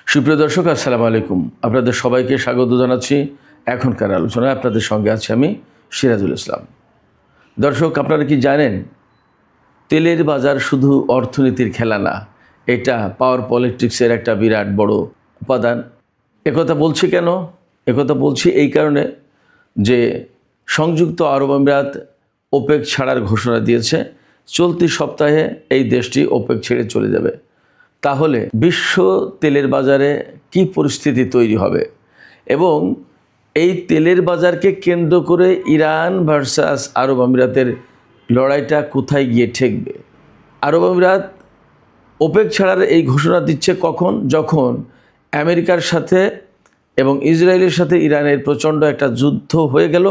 সুপ্রিয় দর্শক, আসসালামু আলাইকুম। আপনাদের সবাইকে স্বাগত জানাচ্ছি এখনকার আলোচনায়। আপনাদের সঙ্গে আছি আমি সিরাজুল ইসলাম। দর্শক, আপনারা কি জানেন তেলের বাজার শুধু অর্থনীতির খেলা না, এটা পাওয়ার পলিটিক্সের একটা বিরাট বড় উপাদান। একথা বলছি কেন? একথা বলছি এই কারণে যে সংযুক্ত আরব আমিরাত ওপেক ছাড়ার ঘোষণা দিয়েছে। চলতি সপ্তাহে এই দেশটি ওপেক ছেড়ে চলে যাবে। তাহলে বিশ্ব তেলের বাজারে কি পরিস্থিতি তৈরি হবে এবং এই তেলের বাজারকে কেন্দ্র করে ইরান ভার্সাস আরব আমিরাতের লড়াইটা কোথায় গিয়ে ঠেকবে? আরব আমিরাত ওপেক ছাড়ার এই ঘোষণা দিচ্ছে কখন? যখন আমেরিকার সাথে এবং ইসরায়েলের সাথে ইরানের প্রচণ্ড একটা যুদ্ধ হয়ে গেল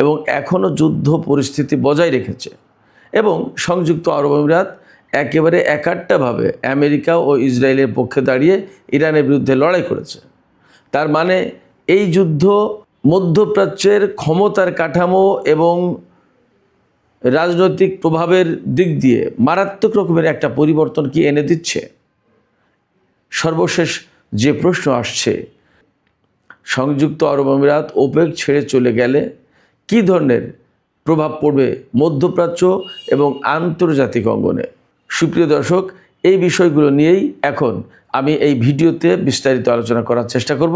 এবং এখনও যুদ্ধ পরিস্থিতি বজায় রেখেছে এবং সংযুক্ত আরব আমিরাত একেবারে একাট্টাভাবে আমেরিকা ও ইসরায়েলের পক্ষে দাঁড়িয়ে ইরানের বিরুদ্ধে লড়াই করেছে। তার মানে এই যুদ্ধ মধ্যপ্রাচ্যের ক্ষমতার কাঠামো এবং রাজনৈতিক প্রভাবের দিক দিয়ে মারাত্মক রকমের একটা পরিবর্তন কি এনে দিচ্ছে? সর্বশেষ যে প্রশ্ন আসছে, সংযুক্ত আরব আমিরাত ওপেক ছেড়ে চলে গেলে কী ধরনের প্রভাব পড়বে মধ্যপ্রাচ্য এবং আন্তর্জাতিক অঙ্গনে? সুপ্রিয় দর্শক, এই বিষয়গুলো নিয়েই এখন আমি এই ভিডিওতে বিস্তারিত আলোচনা করার চেষ্টা করব।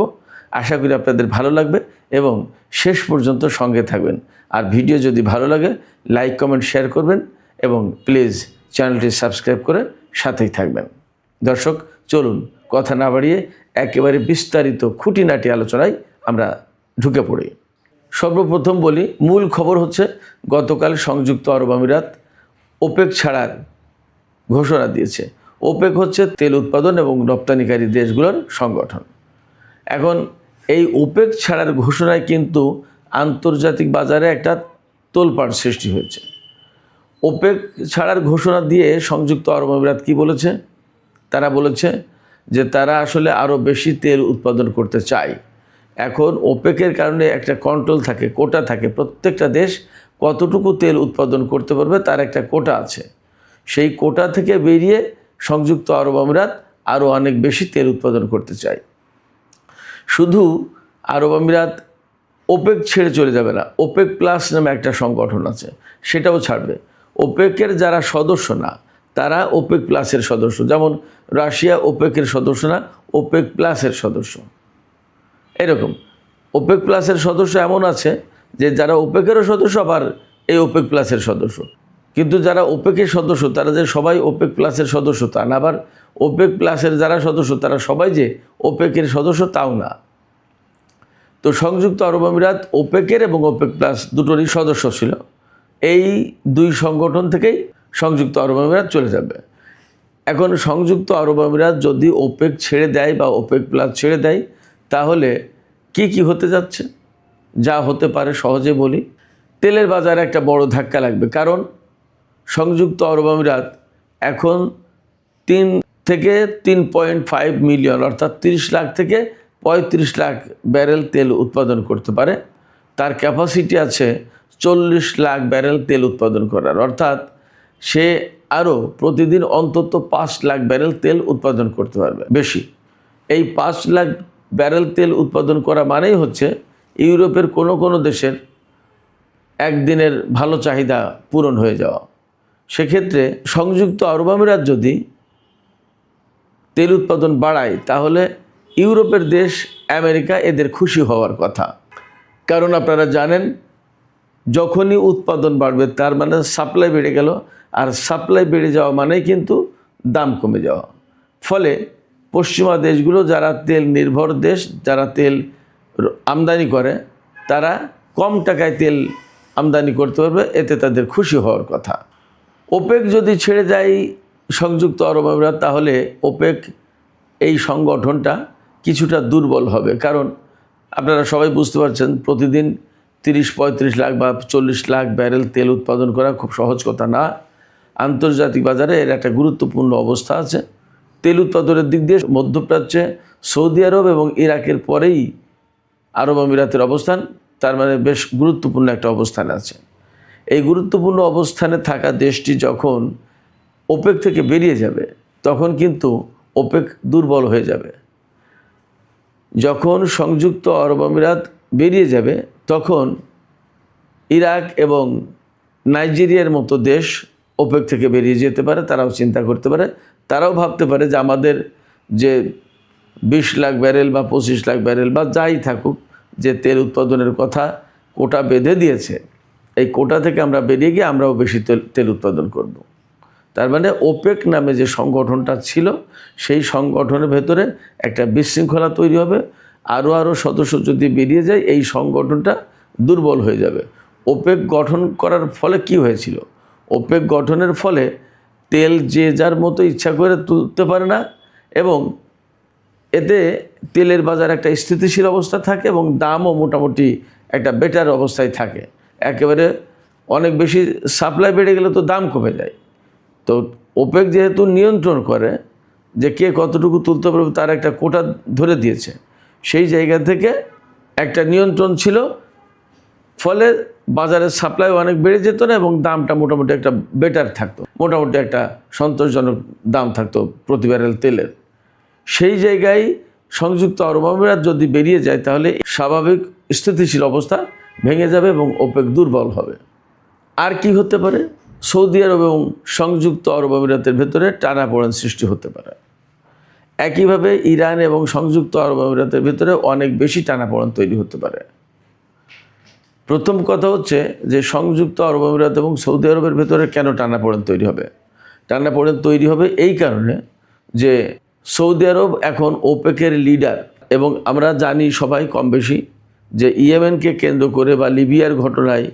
আশা করি আপনাদের ভালো লাগবে এবং শেষ পর্যন্ত সঙ্গে থাকবেন। আর ভিডিও যদি ভালো লাগে লাইক, কমেন্ট, শেয়ার করবেন এবং প্লিজ চ্যানেলটি সাবস্ক্রাইব করে সাথেই থাকবেন। দর্শক, চলুন কথা না বাড়িয়ে একেবারে বিস্তারিত খুঁটিনাটি আলোচনায় আমরা ঢুকে পড়ি। সর্বপ্রথম বলি, মূল খবর হচ্ছে গতকাল সংযুক্ত আরব আমিরাত ওপেক ছাড়ার ঘোষণা দিয়েছে। ওপেক হচ্ছে তেল উৎপাদন এবং রপ্তানিকারী দেশগুলোর সংগঠন। এখন এই ওপেক ছাড়ার ঘোষণায় কিন্তু আন্তর্জাতিক বাজারে একটা তোলপাড় সৃষ্টি হয়েছে। ওপেক ছাড়ার ঘোষণা দিয়ে সংযুক্ত আরব আমিরাত কী বলেছে? তারা বলেছে যে তারা আসলে আরও বেশি তেল উৎপাদন করতে চায়। এখন ওপেকের কারণে একটা কন্ট্রোল থাকে, কোটা থাকে, প্রত্যেকটা দেশ কতটুকু তেল উৎপাদন করতে পারবে তার একটা কোটা আছে। সেই কোটা থেকে বেরিয়ে সংযুক্ত আরব আমিরাত আরও অনেক বেশি তেল উৎপাদন করতে চায়। শুধু আরব আমিরাত ওপেক ছেড়ে চলে যাবে না, ওপেক প্লাস নামে একটা সংগঠন আছে, সেটাও ছাড়বে। ওপেকের যারা সদস্য না তারা ওপেক প্লাসের সদস্য, যেমন রাশিয়া ওপেকের সদস্য না, ওপেক প্লাসের সদস্য। এরকম ওপেক প্লাসের সদস্য এমন আছে যে যারা ওপেকেরও সদস্য আবার এই ওপেক প্লাসের সদস্য। কিন্তু যারা ওপেকের সদস্য তারা যে সবাই ওপেক প্লাসের সদস্য তা না, আবার ওপেক প্লাসের যারা সদস্য তারা সবাই যে ওপেকের সদস্য তাও না। তো সংযুক্ত আরব আমিরাত ওপেকের এবং ওপেক প্লাস দুটোরই সদস্য ছিল। এই দুই সংগঠন থেকেই সংযুক্ত আরব আমিরাত চলে যাবে। এখন সংযুক্ত আরব আমিরাত যদি ওপেক ছেড়ে দেয় বা ওপেক প্লাস ছেড়ে দেয় তাহলে কি হতে যাচ্ছে? যা হতে পারে সহজে বলি, তেলের বাজারে একটা বড় ধাক্কা লাগবে। কারণ সংযুক্ত আরব আমিরাত এখন 3 থেকে 3.5 মিলিয়ন অর্থাৎ 30 লাখ থেকে 35 লাখ ব্যারেল তেল উৎপাদন করতে পারে। তার ক্যাপাসিটি আছে 40 লাখ ব্যারেল তেল উৎপাদন করার, অর্থাৎ সে আরও প্রতিদিন অন্তত 5 লাখ ব্যারেল তেল উৎপাদন করতে পারবে বেশি। এই 5 লাখ ব্যারেল তেল উৎপাদন করা মানেই হচ্ছে ইউরোপের কোনো দেশের একদিনের ভালো চাহিদা পূরণ হয়ে যাওয়া। সেক্ষেত্রে সংযুক্ত আরব আমিরাত যদি তেল উৎপাদন বাড়ায় তাহলে ইউরোপের দেশ আমেরিকা এদের খুশি হওয়ার কথা। কারণ আপনারা জানেন যখনই উৎপাদন বাড়বে তার মানে সাপ্লাই বেড়ে গেল, আর সাপ্লাই বেড়ে যাওয়া মানেই কিন্তু দাম কমে যাওয়া। ফলে পশ্চিমা দেশগুলো যারা তেল নির্ভর দেশ, যারা তেল আমদানি করে, তারা কম টাকায় তেল আমদানি করতে পারবে, এতে তাদের খুশি হওয়ার কথা। ওপেক যদি ছেড়ে যায় সংযুক্ত আরব আমিরাত তাহলে ওপেক এই সংগঠনটা কিছুটা দুর্বল হবে। কারণ আপনারা সবাই বুঝতে পারছেন প্রতিদিন 30-35 লাখ বা 40 লাখ ব্যারেল তেল উৎপাদন করা খুব সহজ কথা না। আন্তর্জাতিক বাজারে এর একটা গুরুত্বপূর্ণ অবস্থা আছে। তেল উৎপাদনের দিক দিয়ে মধ্যপ্রাচ্যে সৌদি আরব এবং ইরাকের পরেই আরব আমিরাতের অবস্থান, তার মানে বেশ গুরুত্বপূর্ণ একটা অবস্থানে আছে। এই গুরুত্বপূর্ণ অবস্থানে থাকা দেশটি যখন ওপেক থেকে বেরিয়ে যাবে তখন কিন্তু ওপেক দুর্বল হয়ে যাবে। যখন সংযুক্ত আরব আমিরাত বেরিয়ে যাবে তখন ইরাক এবং নাইজেরিয়ার মতো দেশ ওপেক থেকে বেরিয়ে যেতে পারে। তারাও চিন্তা করতে পারে, তারাও ভাবতে পারে যে আমাদের যে 20 লাখ ব্যারেল বা 25 লাখ ব্যারেল বা যাই থাকুক যে তেল উৎপাদনের কথা কোটা বেঁধে দিয়েছে, এই কোটা থেকে আমরা বেরিয়ে গিয়ে আমরাও বেশি তেল উৎপাদন করব। তার মানে ওপেক নামে যে সংগঠনটা ছিল সেই সংগঠনের ভেতরে একটা বিশৃঙ্খলা তৈরি হবে। আরও সদস্য যদি বেরিয়ে যায় এই সংগঠনটা দুর্বল হয়ে যাবে। ওপেক গঠন করার ফলে কি হয়েছিল? ওপেক গঠনের ফলে তেল যে যার মতো ইচ্ছা করে তুলতে পারে না এবং এতে তেলের বাজার একটা স্থিতিশীল অবস্থা থাকে এবং দামও মোটামুটি একটা বেটার অবস্থায় থাকে। একেবারে অনেক বেশি সাপ্লাই বেড়ে গেলে তো দাম কমে যায়। তো ওপেক যেহেতু নিয়ন্ত্রণ করে যে কে কতটুকু তুলতে পারবে তার একটা কোটা ধরে দিয়েছে, সেই জায়গা থেকে একটা নিয়ন্ত্রণ ছিল, ফলে বাজারের সাপ্লাই অনেক বেড়ে যেত না এবং দামটা মোটামুটি একটা বেটার থাকতো, মোটামুটি একটা সন্তোষজনক দাম থাকতো প্রতি ব্যারেল তেলের। সেই জায়গায় সংযুক্ত আরব আমিরাত যদি বেরিয়ে যায় তাহলে স্বাভাবিক স্থিতিশীল অবস্থা ভেঙে যাবে এবং ওপেক দুর্বল হবে। আর কি হতে পারে? সৌদি আরব এবং সংযুক্ত আরব আমিরাতের ভেতরে টানাপোড়েন সৃষ্টি হতে পারে। একইভাবে ইরান এবং সংযুক্ত আরব আমিরাতের ভেতরে অনেক বেশি টানাপোড়েন তৈরি হতে পারে। প্রথম কথা হচ্ছে যে সংযুক্ত আরব আমিরাত এবং সৌদি আরবের ভেতরে কেন টানাপোড়েন তৈরি হবে? টানাপোড়েন তৈরি হবে এই কারণে যে সৌদি আরব এখন ওপেকের লিডার এবং আমরা জানি সবাই কম বেশি যে ইয়েমেনকে কেন্দ্র করে বা লিবিয়ার ঘটনায়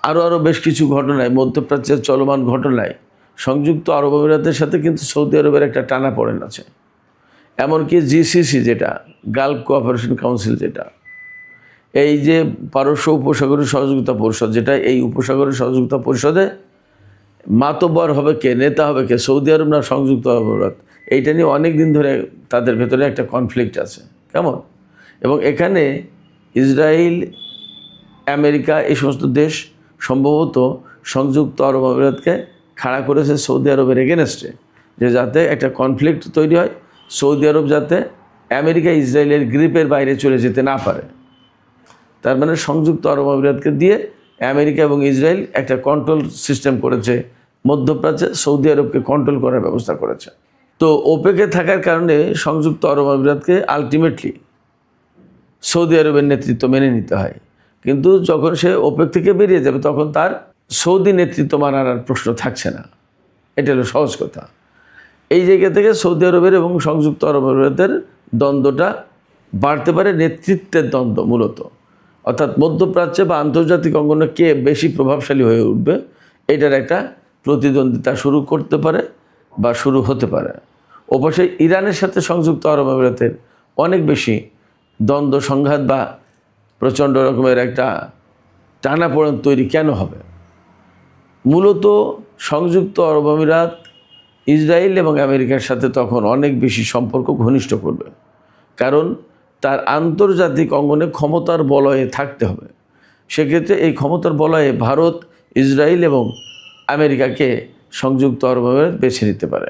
আরও বেশ কিছু ঘটনায়, মধ্যপ্রাচ্যের চলমান ঘটনায় সংযুক্ত আরব আমিরাতের সাথে কিন্তু সৌদি আরবের একটা টানাপোড়েন আছে। এমনকি জিসিসি যেটা গালফ কোঅপারেশন কাউন্সিল, যেটা এই যে পারস্য উপসাগরীয় সহযোগিতা পরিষদ, যেটা এই উপসাগরীয় সহযোগিতা পরিষদে মাতব্বর হবে কে, নেতা হবে কে, সৌদি আরব না সংযুক্ত আরব আমিরাত, এইটা নিয়ে অনেক দিন ধরে তাদের ভেতরে একটা কনফ্লিক্ট আছে। কেমন? এবং এখানে ইসরায়েল, আমেরিকা এই সমস্ত দেশ সম্ভবত সংযুক্ত আরব আমিরাতকে খাড়া করেছে সৌদি আরবের এগেনস্টে, যে যাতে একটা কনফ্লিক্ট তৈরি হয়, সৌদি আরব যাতে আমেরিকা ইসরায়েলের গ্রিপের বাইরে চলে যেতে না পারে। তার মানে সংযুক্ত আরব আমিরাতকে দিয়ে আমেরিকা এবং ইসরায়েল একটা কন্ট্রোল সিস্টেম করেছে মধ্যপ্রাচ্যে, সৌদি আরবকে কন্ট্রোল করার ব্যবস্থা করেছে। তো ওপেকে থাকার কারণে সংযুক্ত আরব আমিরাতকে আলটিমেটলি সৌদি আরবের নেতৃত্ব মেনে নিতে হয়। কিন্তু যখন সে ওপেক থেকে বেরিয়ে যাবে তখন তার সৌদি নেতৃত্ব মানার আর প্রশ্ন থাকছে না। এটা হলো সহজ কথা। এই জায়গা থেকে সৌদি আরবের এবং সংযুক্ত আরব আমিরাতের দ্বন্দ্বটা বাড়তে পারে, নেতৃত্বের দ্বন্দ্ব মূলত, অর্থাৎ মধ্যপ্রাচ্যে বা আন্তর্জাতিক অঙ্গনে কে বেশি প্রভাবশালী হয়ে উঠবে এটার একটা প্রতিদ্বন্দ্বিতা শুরু করতে পারে বা শুরু হতে পারে। অবশ্যই ইরানের সাথে সংযুক্ত আরব আমিরাতের অনেক বেশি দ্বন্দ্ব সংঘাত বা প্রচণ্ড রকমের একটা টানাপোড়েন তৈরি কেন হবে? মূলত সংযুক্ত আরব আমিরাত ইসরায়েল এবং আমেরিকার সাথে তখন অনেক বেশি সম্পর্ক ঘনিষ্ঠ করবে, কারণ তার আন্তর্জাতিক অঙ্গনে ক্ষমতার বলয়ে থাকতে হবে। সেক্ষেত্রে এই ক্ষমতার বলয়ে ভারত, ইসরায়েল এবং আমেরিকাকে সংযুক্ত আরব আমিরাত বেছে নিতে পারে।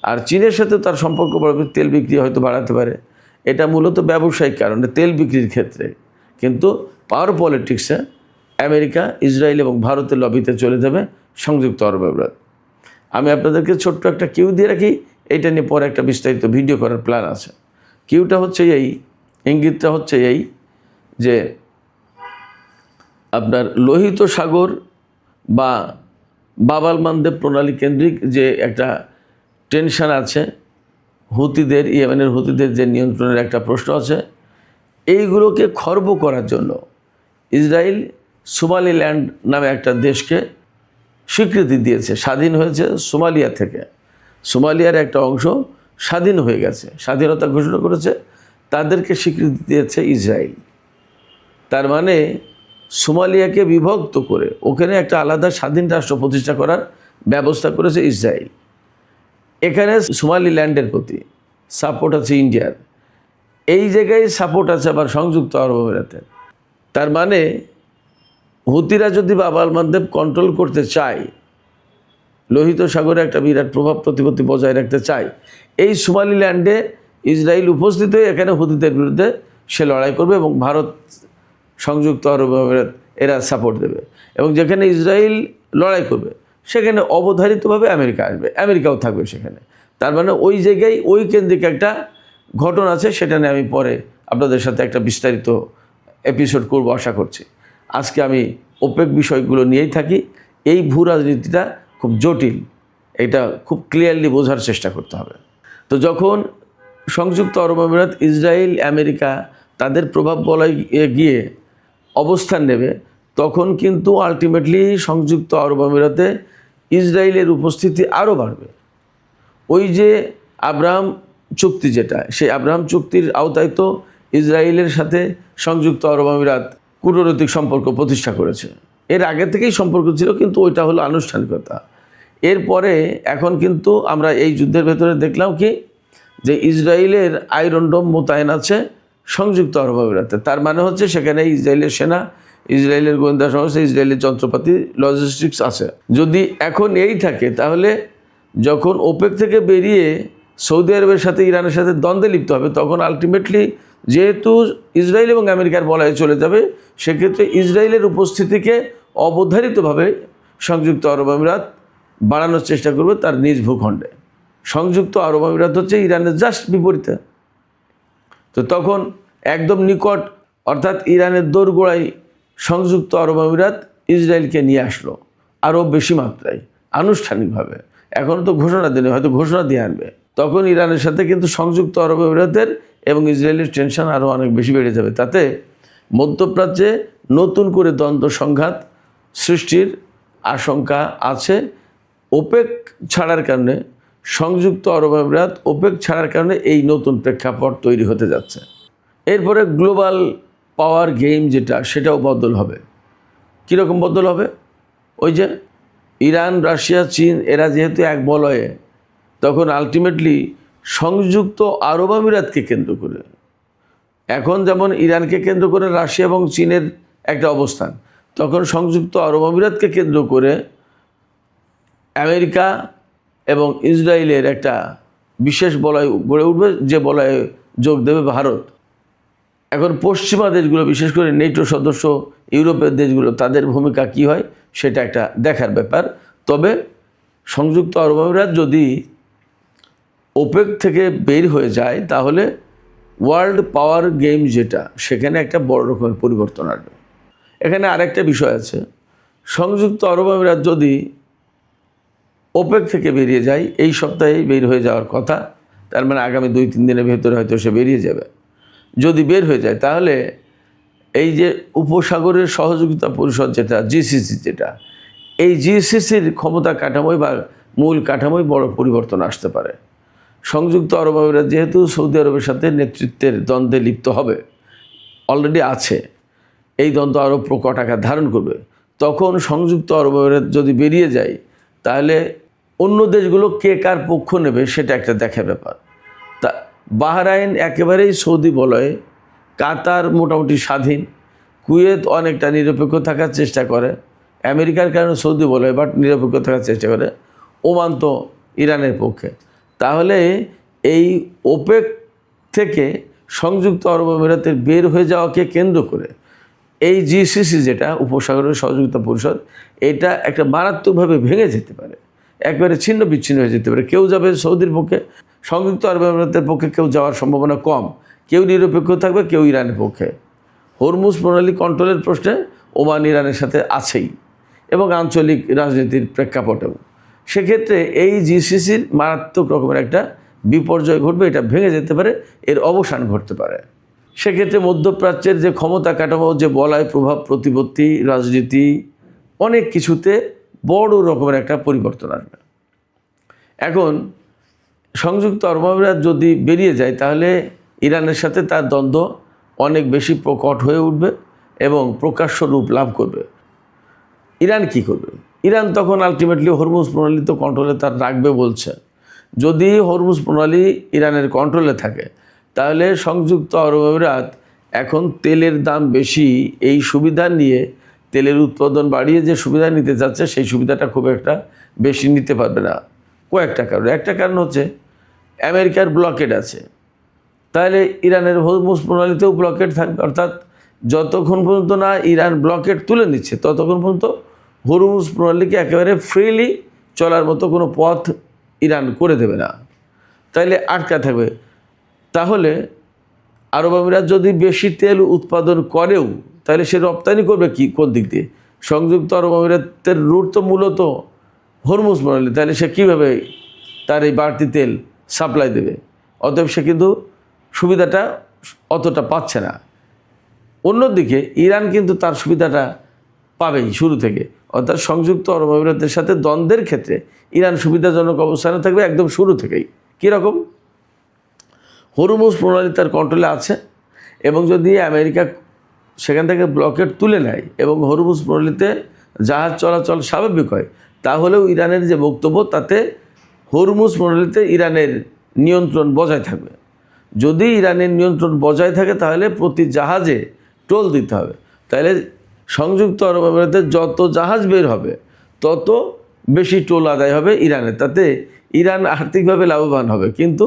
আর চীনের সাথে তার সম্পর্ক বাড়বে, তেল বিক্রি হয়তো বাড়াতে পারে, এটা মূলত ব্যবসায়িক কারণে তেল বিক্রির ক্ষেত্রে। কিন্তু পাওয়ার পলিটিক্সে আমেরিকা, ইসরায়েল এবং ভারতের লবিতে চলে যাবে সংযুক্ত আরব আমিরাত। আমি আপনাদেরকে ছোট্ট একটা কিউ দিয়ে রাখি, এটা নিয়ে পরে একটা বিস্তারিত ভিডিও করার প্ল্যান আছে। কিউটা হচ্ছে এই, ইঙ্গিতটা হচ্ছে এই যে আপনার লোহিত সাগর বা বাব-আল মানদেব প্রণালী কেন্দ্রিক যে একটা টেনশন আছে, হুতিদের, ইয়েমেনের হুতিদের যে নিয়ন্ত্রণের একটা প্রশ্ন আছে, এইগুলোকে খর্ব করার জন্য ইসরায়েল সোমালিল্যান্ড নামে একটা দেশকে স্বীকৃতি দিয়েছে, স্বাধীন হয়েছে সোমালিয়া থেকে। সোমালিয়ার একটা অংশ স্বাধীন হয়ে গেছে, স্বাধীনতা ঘোষণা করেছে, তাদেরকে স্বীকৃতি দিয়েছে ইসরায়েল। তার মানে সোমালিয়াকে বিভক্ত করে ওখানে একটা আলাদা স্বাধীন রাষ্ট্র প্রতিষ্ঠা করার ব্যবস্থা করেছে ইসরায়েল। এখানে সোমালিল্যান্ডের প্রতি সাপোর্ট আছে ইন্ডিয়ার, এই জায়গায় সাপোর্ট আছে আবার সংযুক্ত আরব আমিরাতের। তার মানে হুতিরা যদি বাব-আল মানদেব কন্ট্রোল করতে চায়, লোহিত সাগরে একটা বিরাট প্রভাব প্রতিপত্তি বজায় রাখতে চায়, এই সোমালিল্যান্ডে ইসরায়েল উপস্থিত হয়ে এখানে হুতিদের বিরুদ্ধে সে লড়াই করবে এবং ভারত, সংযুক্ত আরব আমিরাত এরা সাপোর্ট দেবে। এবং যেখানে ইসরায়েল লড়াই করবে সেখানে অবধারিতভাবে আমেরিকা আসবে, আমেরিকাও থাকবে সেখানে। তার মানে ওই জায়গায় ওই কেন্দ্রিক একটা ঘটনা আছে, সেটা নিয়ে আমি পরে আপনাদের সাথে একটা বিস্তারিত এপিসোড করব আশা করছি। আজকে আমি ওপেক বিষয়গুলো নিয়েই থাকি। এই ভূ রাজনীতিটা খুব জটিল, এটা খুব ক্লিয়ারলি বোঝার চেষ্টা করতে হবে। তো যখন সংযুক্ত আরব আমিরাত, ইসরায়েল, আমেরিকা তাদের প্রভাব বলয়ে গিয়ে অবস্থান নেবে, তখন কিন্তু আলটিমেটলি সংযুক্ত আরব আমিরাতে ইসরায়েলের উপস্থিতি আরও বাড়বে। ওই যে আব্রাহাম চুক্তি, যেটা সেই আব্রাহাম চুক্তির আওতায় তো ইসরায়েলের সাথে সংযুক্ত আরব আমিরাত কূটনৈতিক সম্পর্ক প্রতিষ্ঠা করেছে। এর আগে থেকেই সম্পর্ক ছিল, কিন্তু ওইটা হলো আনুষ্ঠানিকতা। এরপরে এখন কিন্তু আমরা এই যুদ্ধের ভেতরে দেখলাম কি, যে ইসরায়েলের আয়রন ডোম মোতায়েন আছে সংযুক্ত আরব আমিরাতে। তার মানে হচ্ছে সেখানে ইসরায়েলের সেনা, ইসরায়েলের গোয়েন্দা সংস্থা, ইসরায়েলের যন্ত্রপাতি, লজিস্টিক্স আছে। যদি এখন এই থাকে, তাহলে যখন ওপেক থেকে বেরিয়ে সৌদি আরবের সাথে ইরানের সাথে দ্বন্দ্বে লিপ্ত হবে, তখন আলটিমেটলি যেহেতু ইসরায়েল এবং আমেরিকার বলয়ে চলে যাবে, সেক্ষেত্রে ইসরায়েলের উপস্থিতিকে অবধারিতভাবে সংযুক্ত আরব আমিরাত বাড়ানোর চেষ্টা করবে তার নিজ ভূখণ্ডে। সংযুক্ত আরব আমিরাত হচ্ছে ইরানের জাস্ট বিপরীতে। তো তখন একদম নিকট, অর্থাৎ ইরানের দোরগোড়ায় সংযুক্ত আরব আমিরাত ইসরায়েলকে নিয়ে আসলো আরও বেশি মাত্রায় আনুষ্ঠানিকভাবে। এখনও তো ঘোষণা দেয়নি, হয়তো ঘোষণা দিয়ে আনবে। তখন ইরানের সাথে কিন্তু সংযুক্ত আরব আমিরাতের এবং ইসরায়েলের টেনশন আরও অনেক বেশি বেড়ে যাবে। তাতে মধ্যপ্রাচ্যে নতুন করে দ্বন্দ্ব সংঘাত সৃষ্টির আশঙ্কা আছে। ওপেক ছাড়ার কারণে, সংযুক্ত আরব আমিরাত ওপেক ছাড়ার কারণে এই নতুন প্রেক্ষাপট তৈরি হতে যাচ্ছে। এরপরে গ্লোবাল পাওয়ার গেম যেটা, সেটাও বদল হবে। কীরকম বদল হবে? ওই যে ইরান, রাশিয়া, চীন এরা যেহেতু এক বলয়ে, তখন আলটিমেটলি সংযুক্ত আরব আমিরাতকে কেন্দ্র করে, এখন যেমন ইরানকে কেন্দ্র করে রাশিয়া এবং চীনের একটা অবস্থান, তখন সংযুক্ত আরব আমিরাতকে কেন্দ্র করে আমেরিকা এবং ইসরায়েলের একটা বিশেষ বলয় গড়ে উঠবে, যে বলয়ে যোগ দেবে ভারত। এখন পশ্চিমা দেশগুলো, বিশেষ করে নেটো সদস্য ইউরোপের দেশগুলো, তাদের ভূমিকা কী হয় সেটা একটা দেখার ব্যাপার। তবে সংযুক্ত আরব আমিরাত যদি ওপেক থেকে বের হয়ে যায়, তাহলে ওয়ার্ল্ড পাওয়ার গেম যেটা, সেখানে একটা বড় রকমের পরিবর্তন আসবে। এখানে আরেকটা বিষয় আছে, সংযুক্ত আরব আমিরাত যদি ওপেক থেকে বেরিয়ে যায়, এই সপ্তাহেই বের হয়ে যাওয়ার কথা, তার মানে আগামী 2-3 দিনের ভেতরে হয়তো সে বেরিয়ে যাবে। যদি বের হয়ে যায়, তাহলে এই যে উপসাগরের সহযোগিতা পরিষদ যেটা, জিসিসি যেটা, এই জিসিসির ক্ষমতা কাঠামোয় বা মূল কাঠামোয় বড় পরিবর্তন আসতে পারে। সংযুক্ত আরব আমিরাত যেহেতু সৌদি আরবের সাথে নেতৃত্বের দ্বন্দ্বে লিপ্ত হবে, অলরেডি আছে, এই দ্বন্দ্ব আরও প্রকট আকার ধারণ করবে। তখন সংযুক্ত আরব আমিরাত যদি বেরিয়ে যায়, তাহলে অন্য দেশগুলো কে কার পক্ষ নেবে সেটা একটা দেখার ব্যাপার। তা বাহরাইন একেবারেই সৌদি বলয়ে, কাতার মোটামুটি স্বাধীন, কুয়েত অনেকটা নিরপেক্ষ থাকার চেষ্টা করে, আমেরিকার কারণে সৌদি বলয়ে বাট নিরপেক্ষ থাকার চেষ্টা করে, ওমান তো ইরানের পক্ষে। তাহলে এই ওপেক থেকে সংযুক্ত আরব আমিরাতের বের হয়ে যাওয়াকে কেন্দ্র করে এই জিসিসি যেটা, উপসাগরের সহযোগিতা পরিষদ, এটা একটা মারাত্মকভাবে ভেঙে যেতে পারে, একবারে ছিন্ন বিচ্ছিন্ন হয়ে যেতে পারে। কেউ যাবে সৌদির পক্ষে, সংযুক্ত আরব আমিরাতের পক্ষে কেউ যাওয়ার সম্ভাবনা কম, কেউ নিরপেক্ষ থাকবে, কেউ ইরানের পক্ষে। হরমুজ প্রণালী কন্ট্রোলের প্রশ্নে ওমান ইরানের সাথে আছেই, এবং আঞ্চলিক রাজনীতির প্রেক্ষাপটেও। সেক্ষেত্রে এই জিসিসির মারাত্মক রকমের একটা বিপর্যয় ঘটবে, এটা ভেঙে যেতে পারে, এর অবসান ঘটতে পারে। সেক্ষেত্রে মধ্যপ্রাচ্যের যে ক্ষমতা কাঠামো, যে বলয় প্রভাব প্রতিপত্তি, রাজনীতি, অনেক কিছুতে বড় রকমের একটা পরিবর্তন আসবে। এখন সংযুক্ত আরব আমিরাত যদি বেরিয়ে যায়, তাহলে ইরানের সাথে তার দ্বন্দ্ব অনেক বেশি প্রকট হয়ে উঠবে এবং প্রকাশ্য রূপ লাভ করবে। ইরান কি করবে? ইরান তখন আলটিমেটলি হরমুজ প্রণালী তো কন্ট্রোলে তার রাখবে বলছে। যদি হরমুজ প্রণালী ইরানের কন্ট্রোলে থাকে, তাহলে সংযুক্ত আরব আমিরাত এখন তেলের দাম বেশি, এই সুবিধা নিয়ে তেলের উৎপাদন বাড়িয়ে যে সুবিধা নিতে যাচ্ছে, সেই সুবিধাটা খুব একটা বেশি নিতে পারবে না। কয়েকটা কারণ, একটা কারণ হচ্ছে আমেরিকার ব্লকেড আছে, তাহলে ইরানের হরমুজ প্রণালীতেও ব্লকেট থাকবে, অর্থাৎ যতক্ষণ পর্যন্ত না ইরান ব্লকেট তুলে নিচ্ছে ততক্ষণ পর্যন্ত হরমুজ প্রণালীকে একেবারে ফ্রিলি চলার মতো কোনো পথ ইরান করে দেবে না, তাইলে আটকা থাকবে। তাহলে আরব আমিরাত যদি বেশি তেল উৎপাদন করেও তাহলে সে রপ্তানি করবে কি, কোন দিক দিয়ে? সংযুক্ত আরব আমিরাতের রুট তো মূলত হরমুজ প্রণালী, তাহলে সে কীভাবে তার এই বাড়তি তেল সাপ্লাই দেবে? অতএব সে কিন্তু সুবিধাটা অতটা পাচ্ছে না। অন্যদিকে ইরান কিন্তু তার সুবিধাটা পাবেই শুরু থেকে, অর্থাৎ সংযুক্ত আরব আমিরাতের সাথে দ্বন্দ্বের ক্ষেত্রে ইরান সুবিধাজনক অবস্থানে থাকবে একদম শুরু থেকেই। কীরকম? হরমুজ প্রণালী তার কন্ট্রোলে আছে, এবং যদি আমেরিকা সেখান থেকে ব্লকেট তুলে নেয় এবং হরমুজ প্রণালীতে জাহাজ চলাচল স্বাভাবিক হয়, তাহলেও ইরানের যে বক্তব্য তাতে হরমুজ প্রণালীতে ইরানের নিয়ন্ত্রণ বজায় থাকবে। যদি ইরানের নিয়ন্ত্রণ বজায় থাকে তাহলে প্রতি জাহাজে টোল দিতে হবে। তাহলে সংযুক্ত আরব আমিরাতের যত জাহাজ বের হবে তত বেশি টোল আদায় হবে ইরানের, তাতে ইরান আর্থিকভাবে লাভবান হবে। কিন্তু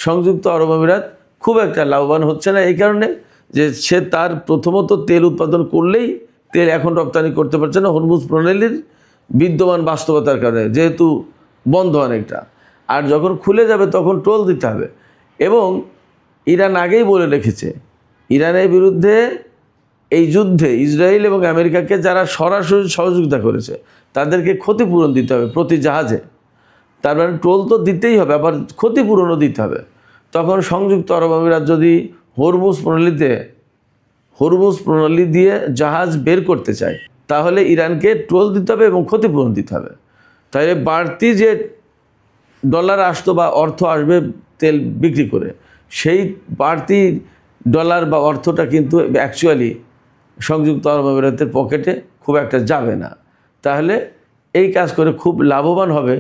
সংযুক্ত আরব আমিরাত খুব একটা লাভবান হচ্ছে না, এই কারণে যে সে তার প্রথমত তেল উৎপাদন করলেই তেল এখন রপ্তানি করতে পারছে না হরমুজ প্রণালীর বিদ্যমান বাস্তবতার কারণে, যেহেতু বন্ধ অনেকটা। আর যখন খুলে যাবে তখন টোল দিতে হবে। এবং ইরান আগেই বলে রেখেছে, ইরানের বিরুদ্ধে এই যুদ্ধে ইসরায়েল এবং আমেরিকাকে যারা সরাসরি সহযোগিতা করেছে তাদেরকে ক্ষতিপূরণ দিতে হবে প্রতি জাহাজে। তার মানে টোল তো দিতেই হবে, আবার ক্ষতিপূরণও দিতে হবে। তখন সংযুক্ত আরব আমিরাত যদি হরমুজ প্রণালী দিয়ে জাহাজ বের করতে চায় তাহলে ইরানকে টোল দিতে হবে এবং ক্ষতিপূরণ দিতে হবে। তাহলে বাড়তি যে ডলার আসতো বা অর্থ আসবে তেল বিক্রি করে, সেই বাড়তি ডলার বা অর্থটা কিন্তু অ্যাকচুয়ালি সংযুক্ত আরব আমিরাতের পকেটে খুব একটা যাবে না। তাহলে এই কাজ করে খুব লাভবান হবে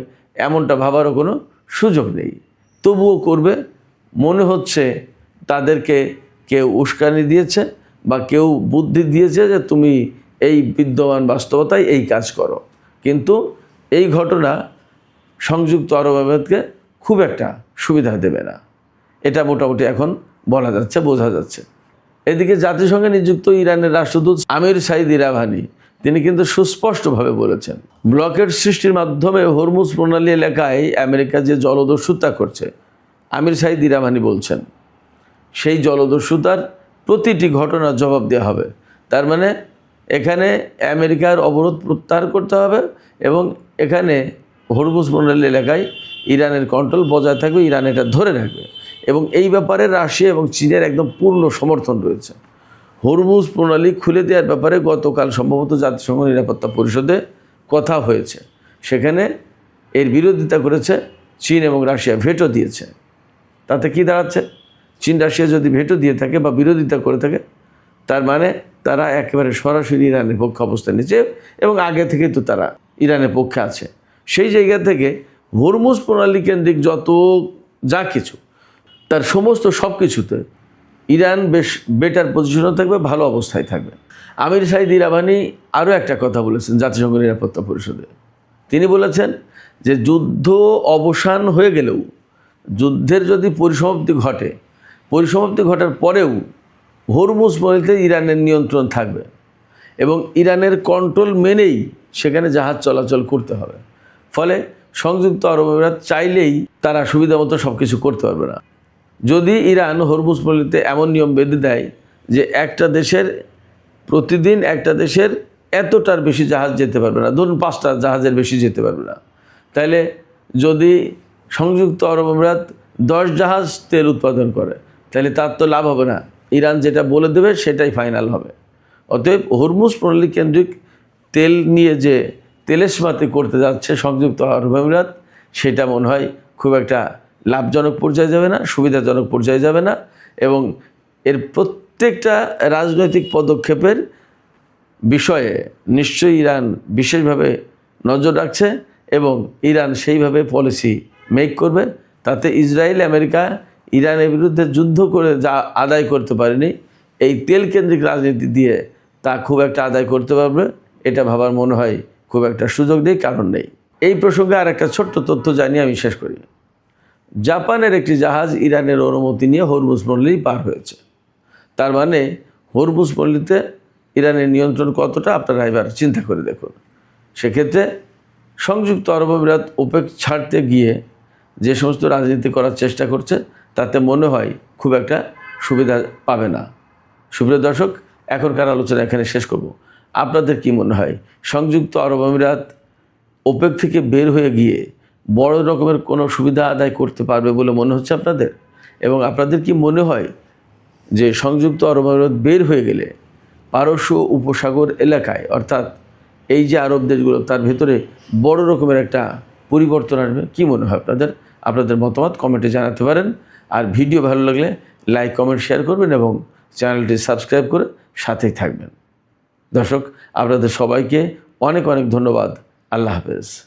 এমনটা ভাবারও কোনো সুযোগ নেই। তবুও করবে, মনে হচ্ছে তাদেরকে কেউ উস্কানি দিয়েছে বা কেউ বুদ্ধি দিয়েছে যে তুমি এই বিদ্যমান বাস্তবতায় এই কাজ করো। কিন্তু এই ঘটনা সংযুক্ত আরব আমিরাতকে খুব একটা সুবিধা দেবে না, এটা মোটামুটি এখন বলা যাচ্ছে, বোঝা যাচ্ছে। এদিকে জাতিসংঘে নিযুক্ত ইরানের রাষ্ট্রদূত আমির সাঈদ ইরাভানি তিনি কিন্তু সুস্পষ্টভাবে বলেছেন, ব্লকেট সৃষ্টির মাধ্যমে হরমুজ প্রণালী এলাকায় আমেরিকা যে জলদস্যুতা করছে, আমির সাঈদ ইরাভানি বলছেন সেই জলদস্যুতার প্রতিটি ঘটনার জবাব দেওয়া হবে। তার মানে এখানে আমেরিকার অবরোধ প্রত্যাহার করতে হবে এবং এখানে হরমুজ প্রণালী এলাকায় ইরানের কন্ট্রোল বজায় থাকবে, ইরান এটা ধরে রাখবে। এবং এই ব্যাপারে রাশিয়া এবং চীনের একদম পূর্ণ সমর্থন রয়েছে। হরমুজ প্রণালী খুলে দেওয়ার ব্যাপারে গতকাল সম্ভবত জাতিসংঘ নিরাপত্তা পরিষদে কথা হয়েছে, সেখানে এর বিরোধিতা করেছে চীন এবং রাশিয়া, ভেটো দিয়েছে। তাতে কি দাঁড়াচ্ছে? চীন রাশিয়া যদি ভেটো দিয়ে থাকে বা বিরোধিতা করে থাকে, তার মানে তারা একেবারে সরাসরি ইরানের পক্ষে অবস্থান নিচ্ছে এবং আগে থেকেই তো তারা ইরানের পক্ষে আছে। সেই জায়গা থেকে হরমুজ প্রণালী কেন্দ্রিক যত যা কিছু তার সমস্ত সব কিছুতে ইরান বেশ বেটার পজিশনে থাকবে, ভালো অবস্থায় থাকবে। আমির সাঈদ ইরাভানি আরও একটা কথা বলেছেন জাতিসংঘ নিরাপত্তা পরিষদে। তিনি বলেছেন যে যুদ্ধ অবসান হয়ে গেলেও, যুদ্ধের যদি পরিসমাপ্তি ঘটার পরেও হরমুজ প্রণালীতে ইরানের নিয়ন্ত্রণ থাকবে এবং ইরানের কন্ট্রোল মেনেই সেখানে জাহাজ চলাচল করতে হবে। ফলে সংযুক্ত আরব আমিরাত চাইলেই তারা সুবিধা মতো সব কিছু করতে পারবে না। যদি ইরান হরমুজ প্রণালীতে এমন নিয়ম বেঁধে দেয় যে প্রতিদিন একটা দেশের এতটার বেশি জাহাজ যেতে পারবে না, ধরুন 5টা জাহাজের বেশি যেতে পারবে না, তাহলে যদি সংযুক্ত আরব আমিরাত 10 জাহাজ তেল উৎপাদন করে তাহলে তার তো লাভ হবে না, ইরান যেটা বলে দেবে সেটাই ফাইনাল হবে। অতএব হরমুজ প্রণালী কেন্দ্রিক তেল নিয়ে যে তেলেসমাতি করতে যাচ্ছে সংযুক্ত আরব আমিরাত, সেটা মনে হয় খুব একটা লাভজনক পর্যায়ে যাবে না, সুবিধাজনক পর্যায়ে যাবে না। এবং এর প্রত্যেকটা রাজনৈতিক পদক্ষেপের বিষয়ে নিশ্চয়ই ইরান বিশেষভাবে নজর রাখছে এবং ইরান সেইভাবে পলিসি মেক করবে। তাতে ইসরায়েল আমেরিকা ইরানের বিরুদ্ধে যুদ্ধ করে যা আদায় করতে পারেনি, এই তেল কেন্দ্রিক রাজনীতি দিয়ে তা খুব একটা আদায় করতে পারবে, এটা ভাবার মনে হয় খুব একটা সুযোগ নেই, কারণ নেই। এই প্রসঙ্গে আর একটা ছোট্ট তথ্য জানিয়ে আমি শেষ করি। জাপানের একটি জাহাজ ইরানের অনুমতি নিয়ে হরমুজ পল্লী পার হয়েছে। তার মানে হরমুজ পল্লীতে ইরানের নিয়ন্ত্রণ কতটা আপনারা এবার চিন্তা করে দেখুন। সেক্ষেত্রে সংযুক্ত আরব আমিরাত ওপেক ছাড়তে গিয়ে যে সমস্ত রাজনীতি করার চেষ্টা করছে তাতে মনে হয় খুব একটা সুবিধা পাবে না। সুপ্রিয় দর্শক, এখনকার আলোচনা এখানে শেষ করব। আপনাদের কি মনে হয় সংযুক্ত আরব আমিরাত ওপেক থেকে বের হয়ে গিয়ে বড় রকমের কোনো সুবিধা আদায় করতে পারবে বলে মনে হচ্ছে আপনাদের? এবং আপনাদের কি মনে হয় যে সংযুক্ত আরব আমিরাত বের হয়ে গেলে পারস্য উপসাগর এলাকায় অর্থাৎ এই যে আরব দেশগুলো তার ভেতরে বড় রকমের একটা পরিবর্তন আসবে? কি মনে হয় আপনাদের? আপনাদের মতামত কমেন্টে জানাতে পারেন। আর ভিডিও ভালো লাগলে লাইক কমেন্ট শেয়ার করবেন এবং চ্যানেলটি সাবস্ক্রাইব করে সাথেই থাকবেন। দর্শক, আপনাদের সবাইকে অনেক অনেক ধন্যবাদ। আল্লাহ হাফেজ।